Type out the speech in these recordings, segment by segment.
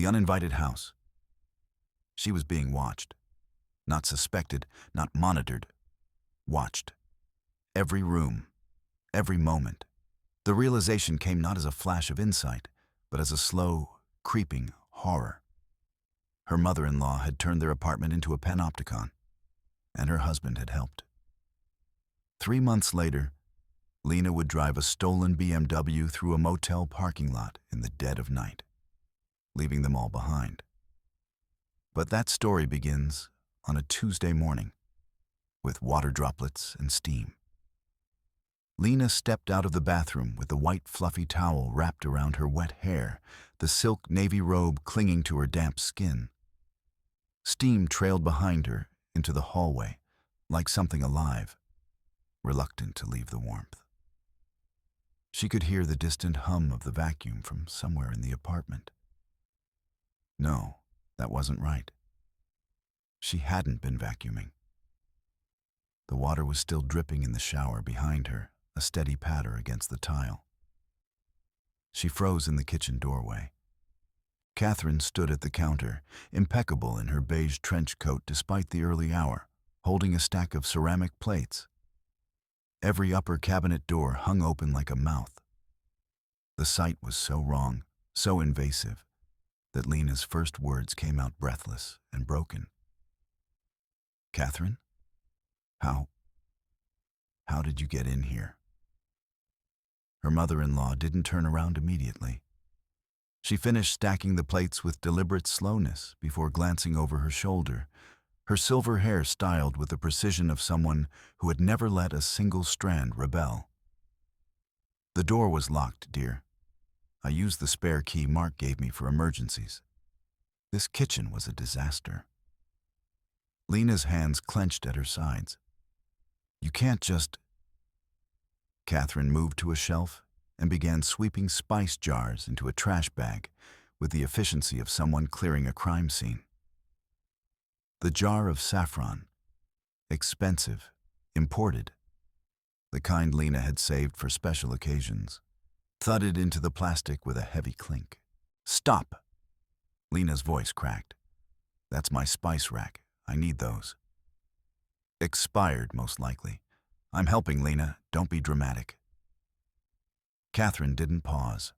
The uninvited house. She was being watched. Not suspected, not monitored. Watched. Every room. Every moment. The realization came not as a flash of insight, but as a slow, creeping horror. Her mother-in-law had turned their apartment into a panopticon, and her husband had helped. 3 months later, Lena would drive a stolen BMW through a motel parking lot in the dead of night, leaving them all behind. But that story begins on a Tuesday morning, with water droplets and steam. Lena stepped out of the bathroom with the white fluffy towel wrapped around her wet hair, the silk navy robe clinging to her damp skin. Steam trailed behind her into the hallway, like something alive, reluctant to leave the warmth. She could hear the distant hum of the vacuum from somewhere in the apartment. No, that wasn't right. She hadn't been vacuuming. The water was still dripping in the shower behind her, a steady patter against the tile. She froze in the kitchen doorway. Catherine stood at the counter, impeccable in her beige trench coat despite the early hour, holding a stack of ceramic plates. Every upper cabinet door hung open like a mouth. The sight was so wrong, so invasive, that Lena's first words came out breathless and broken. "Catherine? How did you get in here?" Her mother-in-law didn't turn around immediately. She finished stacking the plates with deliberate slowness before glancing over her shoulder, her silver hair styled with the precision of someone who had never let a single strand rebel. "The door was locked, dear. I used the spare key Mark gave me for emergencies. This kitchen was a disaster." Lena's hands clenched at her sides. "You can't just..." Catherine moved to a shelf and began sweeping spice jars into a trash bag with the efficiency of someone clearing a crime scene. The jar of saffron, expensive, imported, the kind Lena had saved for special occasions, thudded into the plastic with a heavy clink. "Stop!" Lena's voice cracked. "That's my spice rack. I need those." "Expired, most likely. I'm helping, Lena. Don't be dramatic." Catherine didn't pause.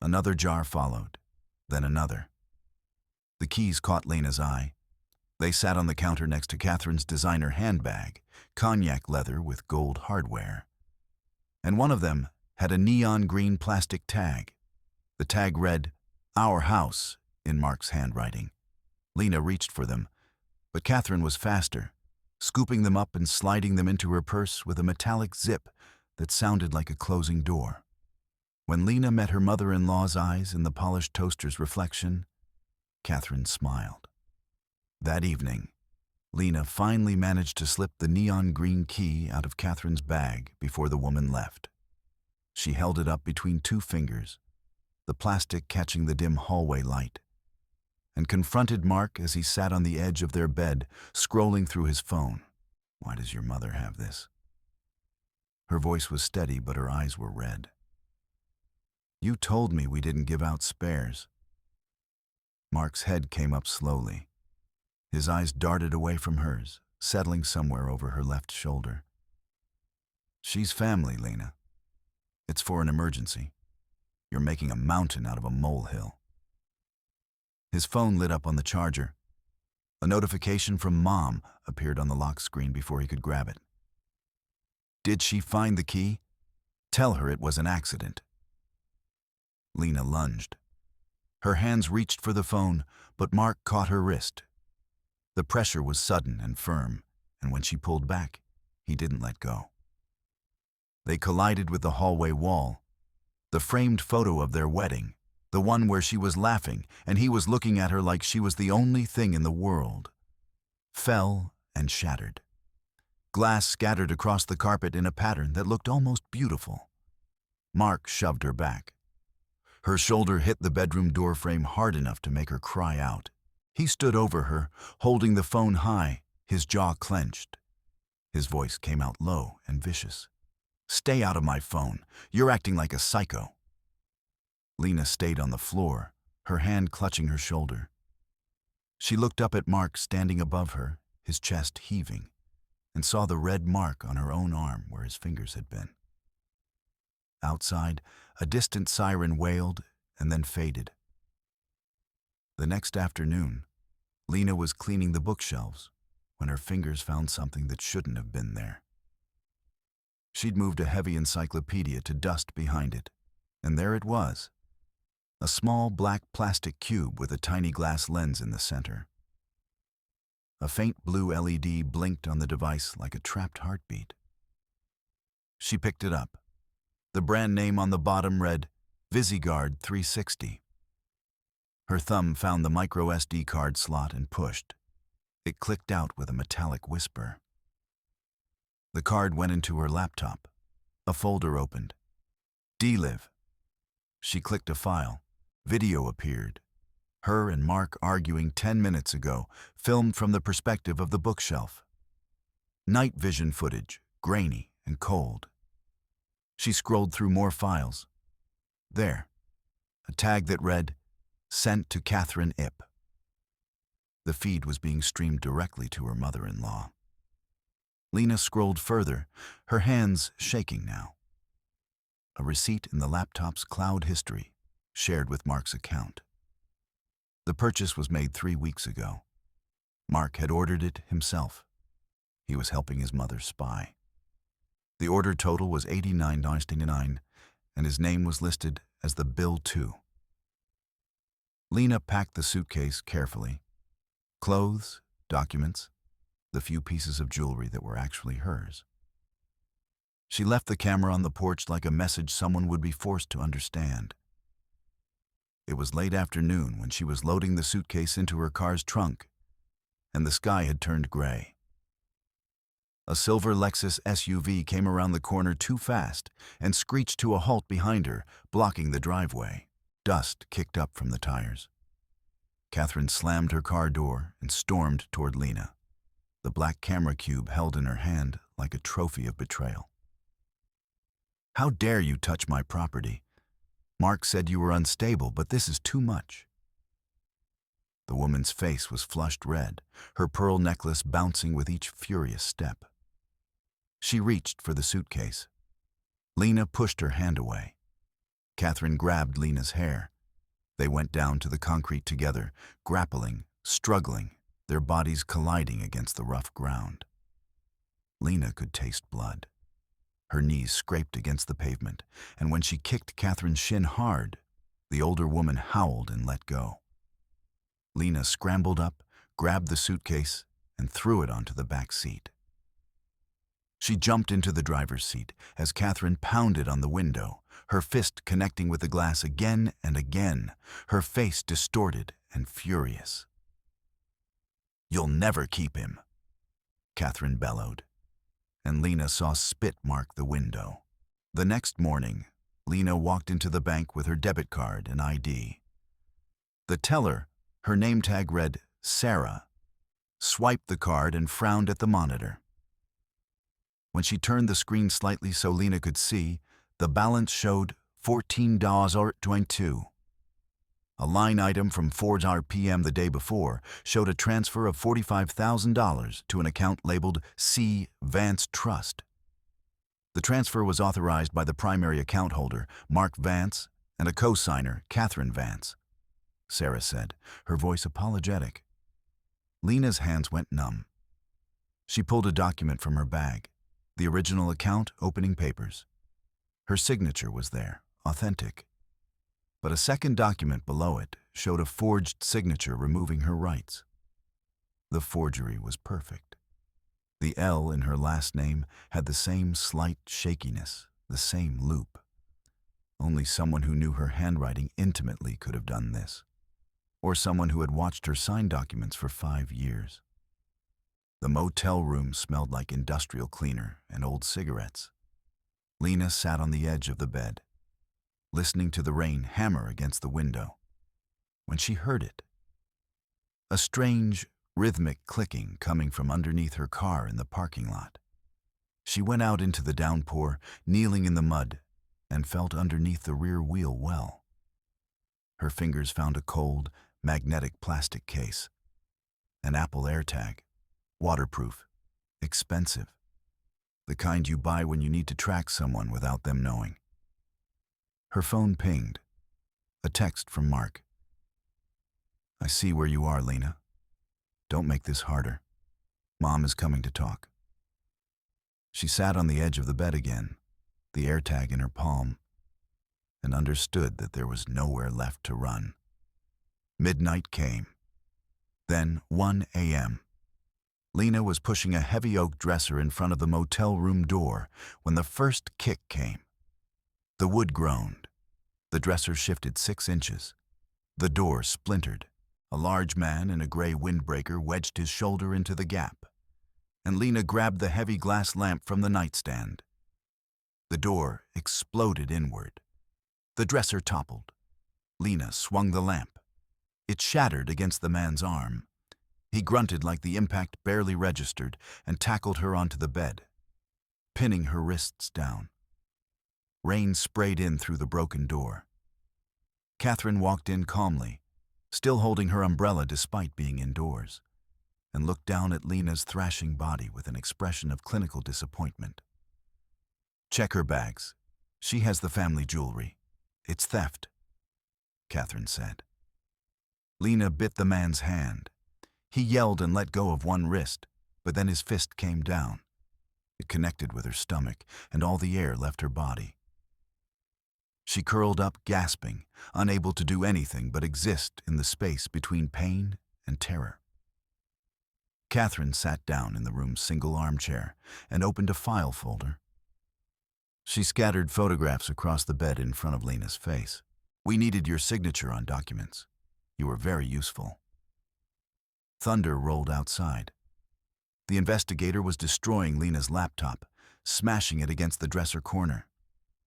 Another jar followed, then another. The keys caught Lena's eye. They sat on the counter next to Catherine's designer handbag, cognac leather with gold hardware. And one of them had a neon green plastic tag. The tag read, "Our House," in Mark's handwriting. Lena reached for them, but Catherine was faster, scooping them up and sliding them into her purse with a metallic zip that sounded like a closing door. When Lena met her mother-in-law's eyes in the polished toaster's reflection, Catherine smiled. That evening, Lena finally managed to slip the neon green key out of Catherine's bag before the woman left. She held it up between 2 fingers, the plastic catching the dim hallway light, and confronted Mark as he sat on the edge of their bed, scrolling through his phone. "Why does your mother have this?" Her voice was steady, but her eyes were red. "You told me we didn't give out spares." Mark's head came up slowly. His eyes darted away from hers, settling somewhere over her left shoulder. "She's family, Lena. It's for an emergency. You're making a mountain out of a molehill." His phone lit up on the charger. A notification from Mom appeared on the lock screen before he could grab it. "Did she find the key? Tell her it was an accident." Lena lunged. Her hands reached for the phone, but Mark caught her wrist. The pressure was sudden and firm, and when she pulled back, he didn't let go. They collided with the hallway wall. The framed photo of their wedding, the one where she was laughing and he was looking at her like she was the only thing in the world, fell and shattered. Glass scattered across the carpet in a pattern that looked almost beautiful. Mark shoved her back. Her shoulder hit the bedroom door frame hard enough to make her cry out. He stood over her, holding the phone high, his jaw clenched. His voice came out low and vicious. "Stay out of my phone. You're acting like a psycho." Lena stayed on the floor, her hand clutching her shoulder. She looked up at Mark standing above her, his chest heaving, and saw the red mark on her own arm where his fingers had been. Outside, a distant siren wailed and then faded. The next afternoon, Lena was cleaning the bookshelves when her fingers found something that shouldn't have been there. She'd moved a heavy encyclopedia to dust behind it, and there it was, a small black plastic cube with a tiny glass lens in the center. A faint blue LED blinked on the device like a trapped heartbeat. She picked it up. The brand name on the bottom read VisiGuard 360. Her thumb found the micro SD card slot and pushed. It clicked out with a metallic whisper. The card went into her laptop. A folder opened. DLive. She clicked a file. Video appeared. Her and Mark arguing 10 minutes ago, filmed from the perspective of the bookshelf. Night vision footage, grainy and cold. She scrolled through more files. There, a tag that read, "Sent to Catherine Ip." The feed was being streamed directly to her mother-in-law. Lena scrolled further, her hands shaking now. A receipt in the laptop's cloud history, shared with Mark's account. The purchase was made 3 weeks ago. Mark had ordered it himself. He was helping his mother spy. The order total was $89.99, and his name was listed as the bill to. Lena packed the suitcase carefully. Clothes, documents, the few pieces of jewelry that were actually hers. She left the camera on the porch like a message someone would be forced to understand. It was late afternoon when she was loading the suitcase into her car's trunk, and the sky had turned gray. A silver Lexus SUV came around the corner too fast and screeched to a halt behind her, blocking the driveway. Dust kicked up from the tires. Catherine slammed her car door and stormed toward Lena, the black camera cube held in her hand like a trophy of betrayal. "How dare you touch my property? Mark said you were unstable, but this is too much." The woman's face was flushed red, her pearl necklace bouncing with each furious step. She reached for the suitcase. Lena pushed her hand away. Catherine grabbed Lena's hair. They went down to the concrete together, grappling, struggling, their bodies colliding against the rough ground. Lena could taste blood. Her knees scraped against the pavement, and when she kicked Catherine's shin hard, the older woman howled and let go. Lena scrambled up, grabbed the suitcase, and threw it onto the back seat. She jumped into the driver's seat as Catherine pounded on the window, her fist connecting with the glass again and again, her face distorted and furious. "You'll never keep him," Catherine bellowed, and Lena saw spit mark the window. The next morning, Lena walked into the bank with her debit card and ID. The teller, her name tag read Sarah, swiped the card and frowned at the monitor. When she turned the screen slightly so Lena could see, the balance showed $14.22. A line item from 4 p.m. the day before showed a transfer of $45,000 to an account labeled C. Vance Trust. The transfer was authorized by the primary account holder, Mark Vance, and a co-signer, Catherine Vance. Sarah said, her voice apologetic. Lena's hands went numb. She pulled a document from her bag, the original account opening papers. Her signature was there, authentic. But a second document below it showed a forged signature removing her rights. The forgery was perfect. The L in her last name had the same slight shakiness, the same loop. Only someone who knew her handwriting intimately could have done this, or someone who had watched her sign documents for 5 years. The motel room smelled like industrial cleaner and old cigarettes. Lena sat on the edge of the bed, listening to the rain hammer against the window, when she heard it. A strange, rhythmic clicking coming from underneath her car in the parking lot. She went out into the downpour, kneeling in the mud, and felt underneath the rear wheel well. Her fingers found a cold, magnetic plastic case. An Apple AirTag. Waterproof. Expensive. The kind you buy when you need to track someone without them knowing. Her phone pinged. A text from Mark. "I see where you are, Lena. Don't make this harder. Mom is coming to talk." She sat on the edge of the bed again, the AirTag in her palm, and understood that there was nowhere left to run. Midnight came. Then 1 a.m. Lena was pushing a heavy oak dresser in front of the motel room door when the first kick came. The wood groaned. The dresser shifted 6 inches. The door splintered. A large man in a gray windbreaker wedged his shoulder into the gap, and Lena grabbed the heavy glass lamp from the nightstand. The door exploded inward. The dresser toppled. Lena swung the lamp. It shattered against the man's arm. He grunted like the impact barely registered and tackled her onto the bed, pinning her wrists down. Rain sprayed in through the broken door. Catherine walked in calmly, still holding her umbrella despite being indoors, and looked down at Lena's thrashing body with an expression of clinical disappointment. "Check her bags. She has the family jewelry. It's theft," Catherine said. Lena bit the man's hand. He yelled and let go of one wrist, but then his fist came down. It connected with her stomach, and all the air left her body. She curled up, gasping, unable to do anything but exist in the space between pain and terror. Catherine sat down in the room's single armchair and opened a file folder. She scattered photographs across the bed in front of Lena's face. "We needed your signature on documents. You were very useful." Thunder rolled outside. The investigator was destroying Lena's laptop, smashing it against the dresser corner.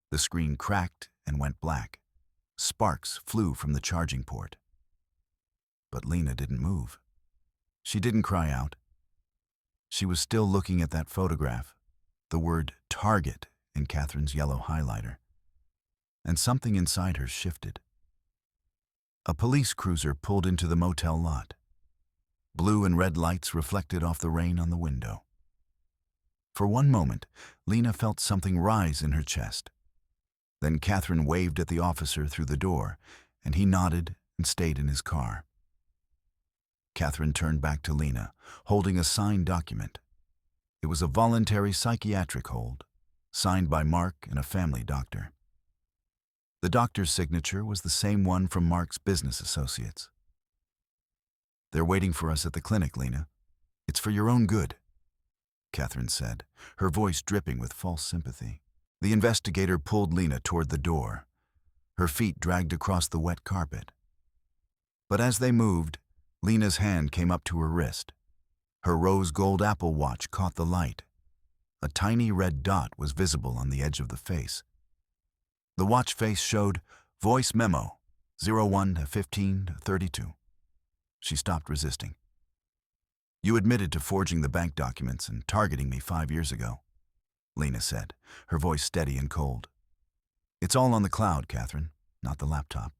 The screen cracked and went black. Sparks flew from the charging port. But Lena didn't move. She didn't cry out. She was still looking at that photograph, the word "target" in Catherine's yellow highlighter. And something inside her shifted. A police cruiser pulled into the motel lot. Blue and red lights reflected off the rain on the window. For one moment, Lena felt something rise in her chest. Then Catherine waved at the officer through the door, and he nodded and stayed in his car. Catherine turned back to Lena, holding a signed document. It was a voluntary psychiatric hold, signed by Mark and a family doctor. The doctor's signature was the same one from Mark's business associates. "They're waiting for us at the clinic, Lena. It's for your own good," Catherine said, her voice dripping with false sympathy. The investigator pulled Lena toward the door. Her feet dragged across the wet carpet. But as they moved, Lena's hand came up to her wrist. Her rose gold Apple Watch caught the light. A tiny red dot was visible on the edge of the face. The watch face showed "Voice Memo, 01 to 15 to 32. She stopped resisting. "You admitted to forging the bank documents and targeting me 5 years ago," Lena said, her voice steady and cold. "It's all on the cloud, Catherine, not the laptop,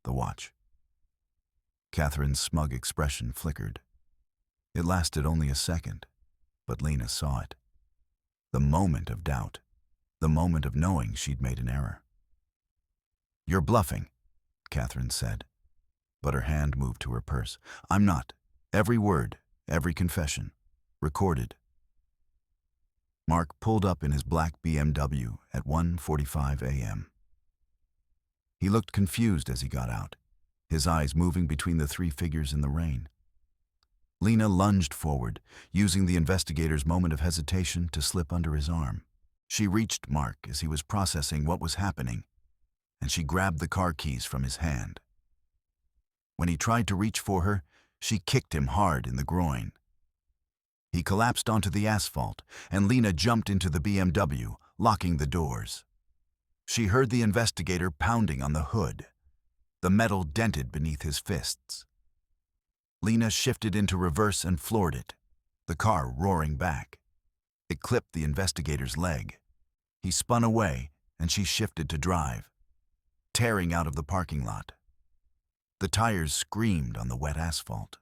the watch." Catherine's smug expression flickered. It lasted only a second, but Lena saw it. The moment of doubt, the moment of knowing she'd made an error. "You're bluffing," Catherine said, but her hand moved to her purse. "I'm not. Every word, every confession, recorded." Mark pulled up in his black BMW at 1:45 a.m. He looked confused as he got out, his eyes moving between the 3 figures in the rain. Lena lunged forward, using the investigator's moment of hesitation to slip under his arm. She reached Mark as he was processing what was happening, and she grabbed the car keys from his hand. When he tried to reach for her, she kicked him hard in the groin. He collapsed onto the asphalt, and Lena jumped into the BMW, locking the doors. She heard the investigator pounding on the hood. The metal dented beneath his fists. Lena shifted into reverse and floored it, the car roaring back. It clipped the investigator's leg. He spun away, and she shifted to drive, tearing out of the parking lot. The tires screamed on the wet asphalt.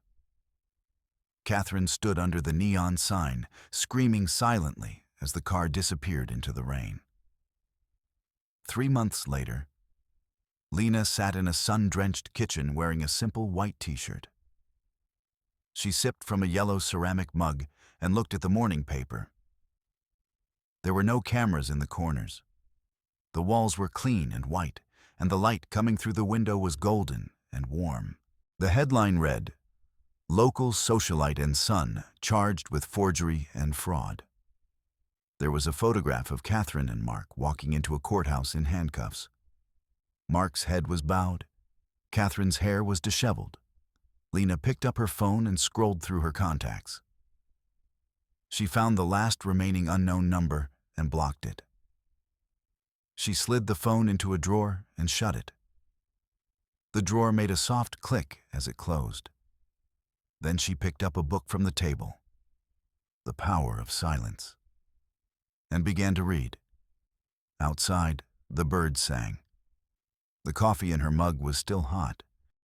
Catherine stood under the neon sign, screaming silently as the car disappeared into the rain. 3 months later, Lena sat in a sun-drenched kitchen wearing a simple white t-shirt. She sipped from a yellow ceramic mug and looked at the morning paper. There were no cameras in the corners. The walls were clean and white, and the light coming through the window was golden and warm. The headline read, "Local socialite and son charged with forgery and fraud." There was a photograph of Catherine and Mark walking into a courthouse in handcuffs. Mark's head was bowed. Catherine's hair was disheveled. Lena picked up her phone and scrolled through her contacts. She found the last remaining unknown number and blocked it. She slid the phone into a drawer and shut it. The drawer made a soft click as it closed. Then she picked up a book from the table, The Power of Silence, and began to read. Outside, the birds sang. The coffee in her mug was still hot.